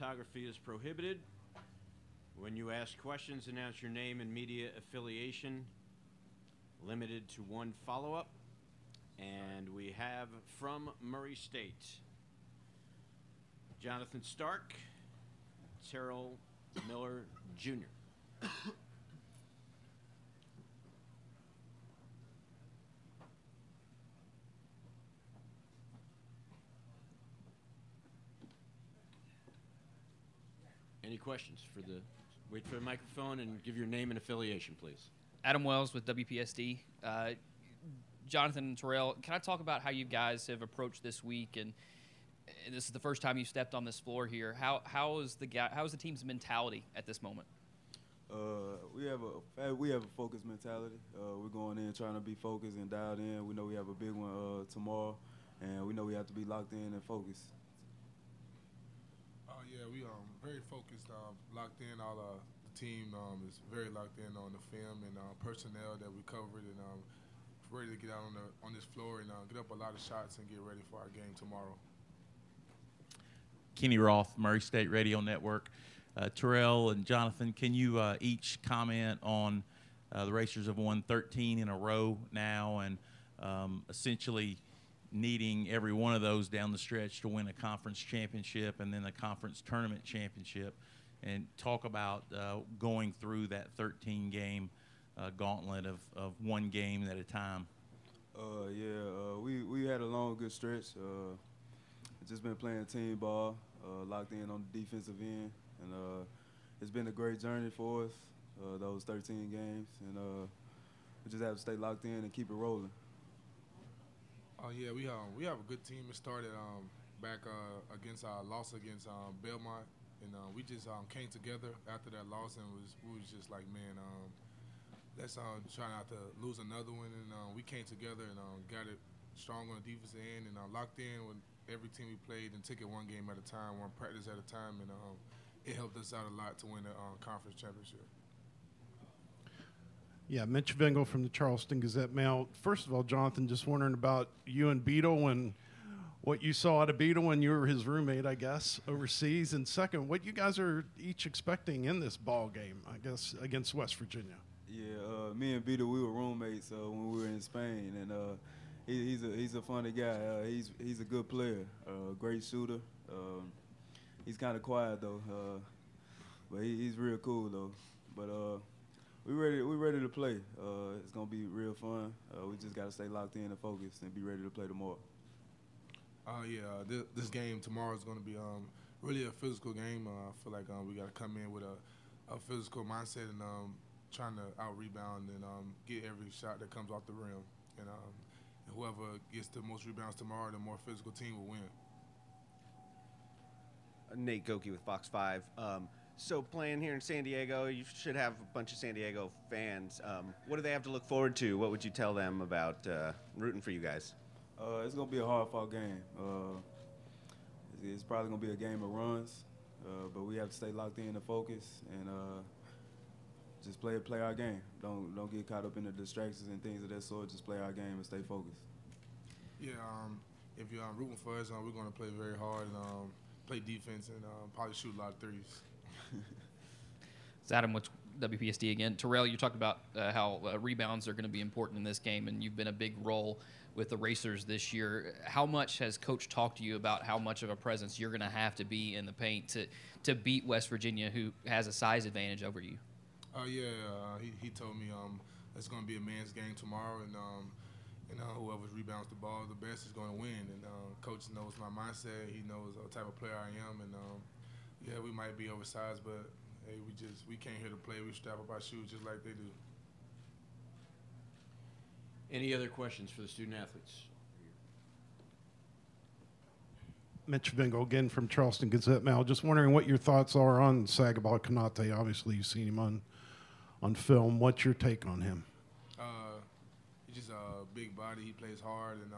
photography is prohibited. When you ask questions, announce your name and media affiliation. Limited to one follow-up. And we have from Murray State, Jonathan Stark, Terrell Miller Jr. Any questions for the, wait for the microphone and give your name and affiliation, please. Adam Wells with WPSD. Jonathan and Terrell, can I talk about how you guys have approached this week? And this is the first time you stepped on this floor here. How is the team's mentality at this moment? We have a focused mentality. We're going in trying to be focused and dialed in. We know we have a big one tomorrow, and we know we have to be locked in and focused. Yeah, we very focused, locked in. All the team is very locked in on the film and personnel that we covered, and ready to get out on this floor and get up a lot of shots and get ready for our game tomorrow. Kenny Roth, Murray State Radio Network. Terrell and Jonathan, can you each comment on the Racers have won 13 in a row now, and essentially needing every one of those down the stretch to win a conference championship and then a conference tournament championship, and talk about going through that 13-game gauntlet of one game at a time. We had a long, good stretch. Just been playing team ball, locked in on the defensive end, and it's been a great journey for us, those 13 games, and we just have to stay locked in and keep it rolling. Yeah, we have a good team. It started back against our loss against Belmont, and we just came together after that loss, and we was just like, man, let's try not to lose another one. And we came together and got it strong on the defensive end and locked in with every team we played and took it one game at a time, one practice at a time, and it helped us out a lot to win the conference championship. Yeah, Mitch Vengel from the Charleston Gazette-Mail. First of all, Jonathan, just wondering about you and Beetle and what you saw out of Beetle when you were his roommate, I guess, overseas. And second, what you guys are each expecting in this ball game, I guess, against West Virginia. Yeah, me and Beetle, we were roommates when we were in Spain, and he's a funny guy. He's a good player, great shooter. He's kind of quiet though, but he's real cool though. But we're ready to play. It's gonna be real fun. We just gotta stay locked in and focused and be ready to play tomorrow. This game tomorrow is gonna be really a physical game. I feel like we gotta come in with a physical mindset and trying to out-rebound and get every shot that comes off the rim. And whoever gets the most rebounds tomorrow, the more physical team will win. Nate Goki with Fox 5. So playing here in San Diego, you should have a bunch of San Diego fans. What do they have to look forward to? What would you tell them about rooting for you guys? It's going to be a hard-fought game. It's probably going to be a game of runs, but we have to stay locked in and focus and just play our game. Don't get caught up in the distractions and things of that sort. Just play our game and stay focused. Yeah, if you're rooting for us, we're going to play very hard and play defense and probably shoot a lot of threes. It's Adam with WPSD again. Terrell, you talked about how rebounds are going to be important in this game, and you've been a big role with the Racers this year. How much has Coach talked to you about how much of a presence you're going to have to be in the paint to beat West Virginia, who has a size advantage over you? He told me it's going to be a man's game tomorrow, and whoever rebounds the ball the best is going to win. And Coach knows my mindset. He knows what type of player I am, and we might be oversized, but hey, we came here to play. We strap up our shoes just like they do. Any other questions for the student athletes? Mitch Vengel again from Charleston Gazette-Mail. Just wondering what your thoughts are on Sagabal Kanate. Obviously, you've seen him on film. What's your take on him? He's just a big body. He plays hard, and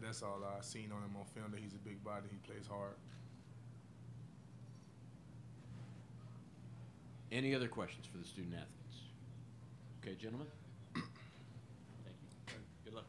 that's all I've seen on him on film, that he's a big body. He plays hard. Any other questions for the student athletes? Okay, gentlemen. Thank you. Good luck.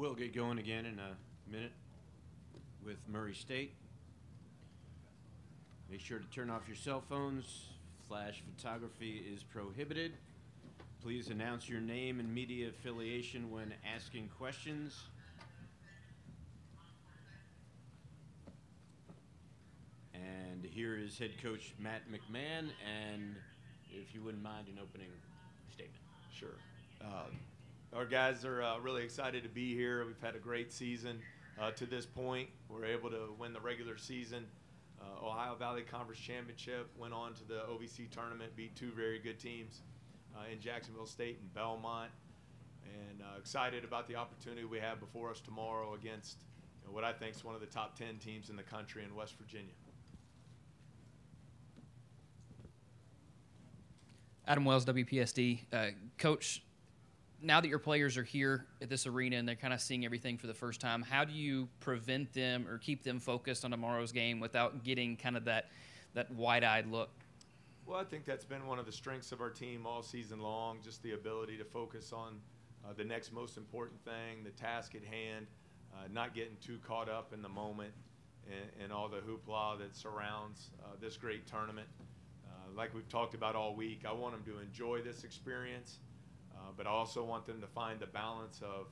We'll get going again in a minute with Murray State. Make sure to turn off your cell phones. Flash photography is prohibited. Please announce your name and media affiliation when asking questions. And here is head coach Matt McMahon, and if you wouldn't mind an opening statement. Sure. Our guys are really excited to be here. We've had a great season to this point. We're able to win the regular season. Ohio Valley Conference Championship, went on to the OVC tournament, beat two very good teams in Jacksonville State and Belmont. And excited about the opportunity we have before us tomorrow against what I think is one of the top 10 teams in the country in West Virginia. Adam Wells, WPSD. Coach, now that your players are here at this arena and they're kind of seeing everything for the first time, how do you prevent them or keep them focused on tomorrow's game without getting kind of that wide-eyed look? Well, I think that's been one of the strengths of our team all season long, just the ability to focus on the next most important thing, the task at hand, not getting too caught up in the moment and all the hoopla that surrounds this great tournament. Like we've talked about all week, I want them to enjoy this experience, but I also want them to find the balance of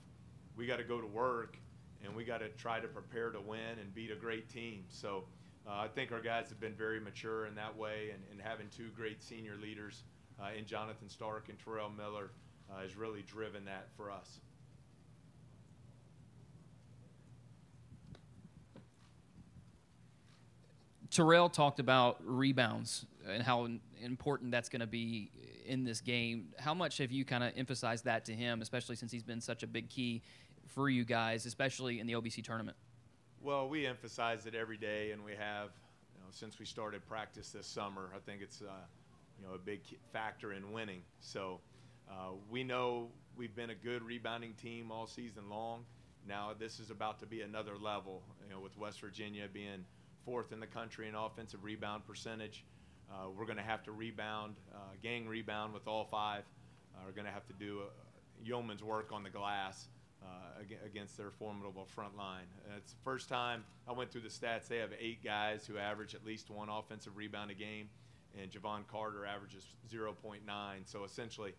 we got to go to work and we got to try to prepare to win and beat a great team. So I think our guys have been very mature in that way, and having two great senior leaders in Jonathan Stark and Terrell Miller has really driven that for us. Terrell talked about rebounds and how important that's going to be in this game. How much have you kind of emphasized that to him, especially since he's been such a big key for you guys, especially in the OVC tournament? Well, we emphasize it every day, and we have, since we started practice this summer. I think it's, a big factor in winning. So we know we've been a good rebounding team all season long. Now this is about to be another level, with West Virginia being fourth in the country in offensive rebound percentage. We're going to have to rebound, gang rebound with all five. We're going to have to do yeoman's work on the glass against their formidable front line. It's the first time I went through the stats. They have 8 guys who average at least 1 offensive rebound a game, and Javon Carter averages 0.9. So essentially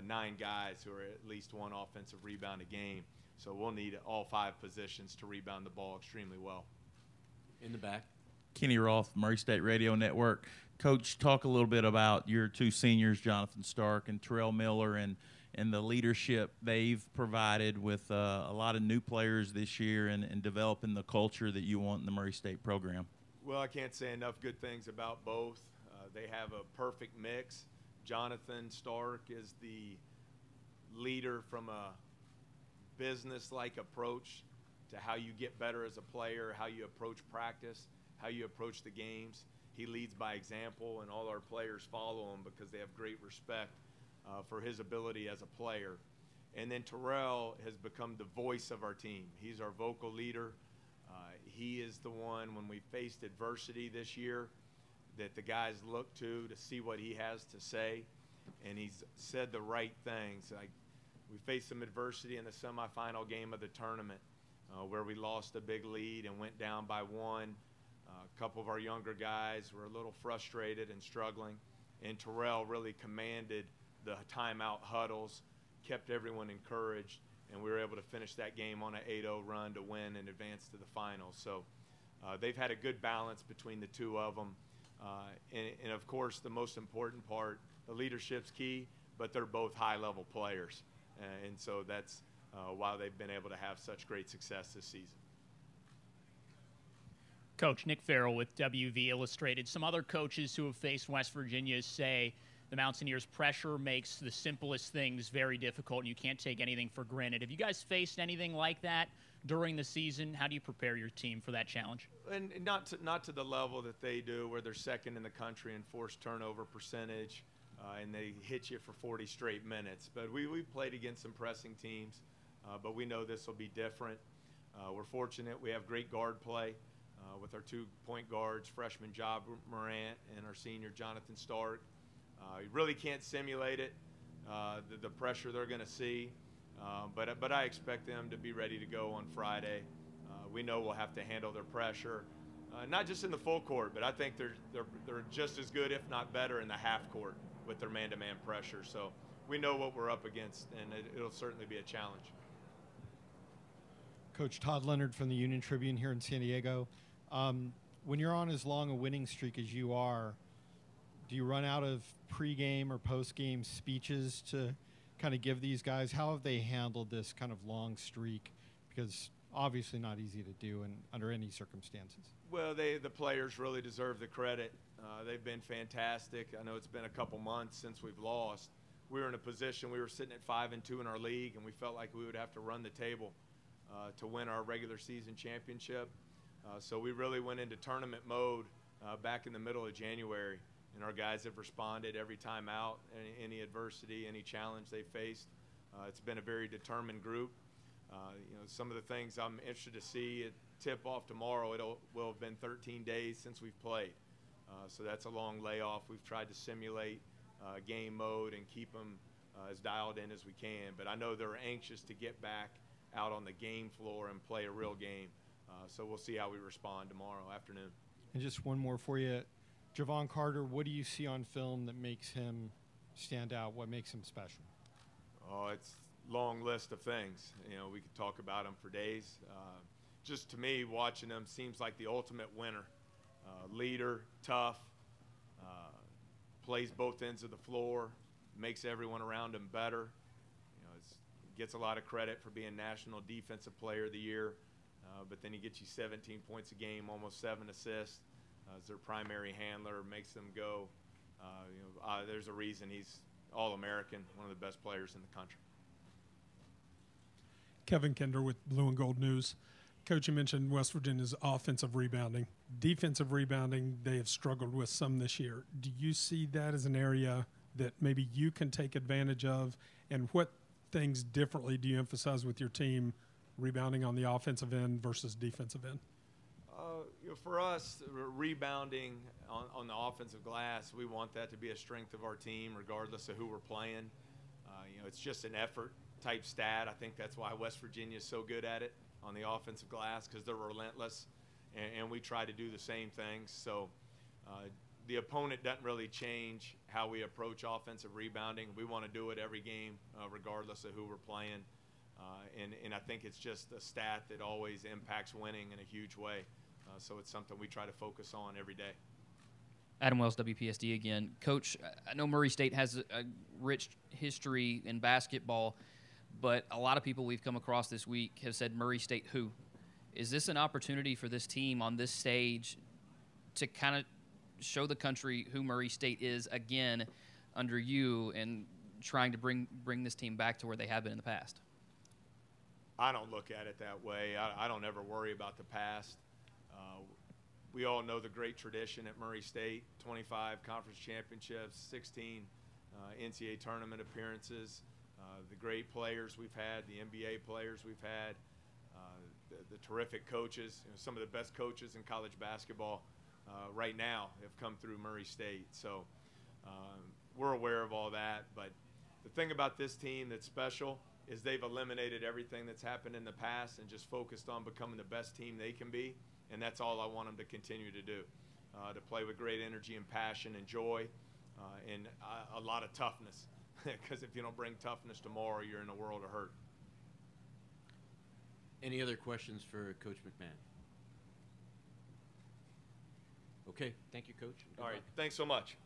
9 guys who are at least 1 offensive rebound a game. So we'll need all 5 positions to rebound the ball extremely well. In the back. Kenny Roth, Murray State Radio Network. Coach, talk a little bit about your 2 seniors, Jonathan Stark and Terrell Miller, and the leadership they've provided with a lot of new players this year and developing the culture that you want in the Murray State program. Well, I can't say enough good things about both. They have a perfect mix. Jonathan Stark is the leader from a business-like approach to how you get better as a player, how you approach practice, how you approach the games. He leads by example, and all our players follow him because they have great respect for his ability as a player. And then Terrell has become the voice of our team. He's our vocal leader. He is the one, when we faced adversity this year, that the guys look to see what he has to say, and he's said the right things. Like, we faced some adversity in the semifinal game of the tournament where we lost a big lead and went down by 1. A couple of our younger guys were a little frustrated and struggling, and Terrell really commanded the timeout huddles, kept everyone encouraged, and we were able to finish that game on an 8-0 run to win and advance to the finals. So they've had a good balance between the 2 of them. And of course, the most important part, the leadership's key, but they're both high-level players. And so that's why they've been able to have such great success this season. Coach Nick Farrell with WV Illustrated. Some other coaches who have faced West Virginia say the Mountaineers' pressure makes the simplest things very difficult, and you can't take anything for granted. Have you guys faced anything like that during the season? How do you prepare your team for that challenge? And not to the level that they do, where they're second in the country in forced turnover percentage, and they hit you for 40 straight minutes. But we've played against some pressing teams, but we know this will be different. We're fortunate we have great guard play with our 2 point guards, freshman Job Morant and our senior Jonathan Stark. You really can't simulate it, the pressure they're going to see. But I expect them to be ready to go on Friday. We know we'll have to handle their pressure, not just in the full court, but I think they're just as good, if not better, in the half court with their man-to-man pressure. So we know what we're up against, and it'll certainly be a challenge. Coach Todd Leonard from the Union Tribune here in San Diego. When you're on as long a winning streak as you are, do you run out of pregame or postgame speeches to kind of give these guys? How have they handled this kind of long streak? Because obviously not easy to do under any circumstances. Well, the players really deserve the credit. They've been fantastic. I know it's been a couple months since we've lost. We were in a position, we were sitting at 5-2 in our league, and we felt like we would have to run the table to win our regular season championship. So we really went into tournament mode back in the middle of January, and our guys have responded every time out, any adversity, any challenge they faced. It's been a very determined group. Some of the things I'm interested to see at tip-off tomorrow, will have been 13 days since we've played. So that's a long layoff. We've tried to simulate game mode and keep them as dialed in as we can. But I know they're anxious to get back out on the game floor and play a real game. So we'll see how we respond tomorrow afternoon. And just one more for you. Javon Carter, what do you see on film that makes him stand out? What makes him special? Oh, it's a long list of things. We could talk about him for days. Just to me, watching him seems like the ultimate winner. Leader, tough, plays both ends of the floor, makes everyone around him better. Gets a lot of credit for being National Defensive Player of the Year, but then he gets you 17 points a game, almost 7 assists. As their primary handler, makes them go. There's a reason he's All-American, one of the best players in the country. Kevin Kinder with Blue and Gold News. Coach, you mentioned West Virginia's offensive rebounding. Defensive rebounding, they have struggled with some this year. Do you see that as an area that maybe you can take advantage of? And what things differently do you emphasize with your team rebounding on the offensive end versus defensive end? For us, rebounding on the offensive glass, we want that to be a strength of our team regardless of who we're playing. It's just an effort type stat. I think that's why West Virginia is so good at it on the offensive glass, because they're relentless, and we try to do the same things. So the opponent doesn't really change how we approach offensive rebounding. We want to do it every game regardless of who we're playing. And I think it's just a stat that always impacts winning in a huge way. So it's something we try to focus on every day. Adam Wells, WPSD again. Coach, I know Murray State has a rich history in basketball, but a lot of people we've come across this week have said Murray State who? Is this an opportunity for this team on this stage to kind of show the country who Murray State is again under you and trying to bring this team back to where they have been in the past? I don't look at it that way. I don't ever worry about the past. We all know the great tradition at Murray State, 25 conference championships, 16 NCAA tournament appearances, the great players we've had, the NBA players we've had, the terrific coaches. Some of the best coaches in college basketball right now have come through Murray State. So we're aware of all that. But the thing about this team that's special is they've eliminated everything that's happened in the past and just focused on becoming the best team they can be. And that's all I want them to continue to do, to play with great energy and passion and joy and a lot of toughness. Because if you don't bring toughness tomorrow, you're in a world of hurt. Any other questions for Coach McMahon? Okay, thank you, Coach. All right, thanks so much.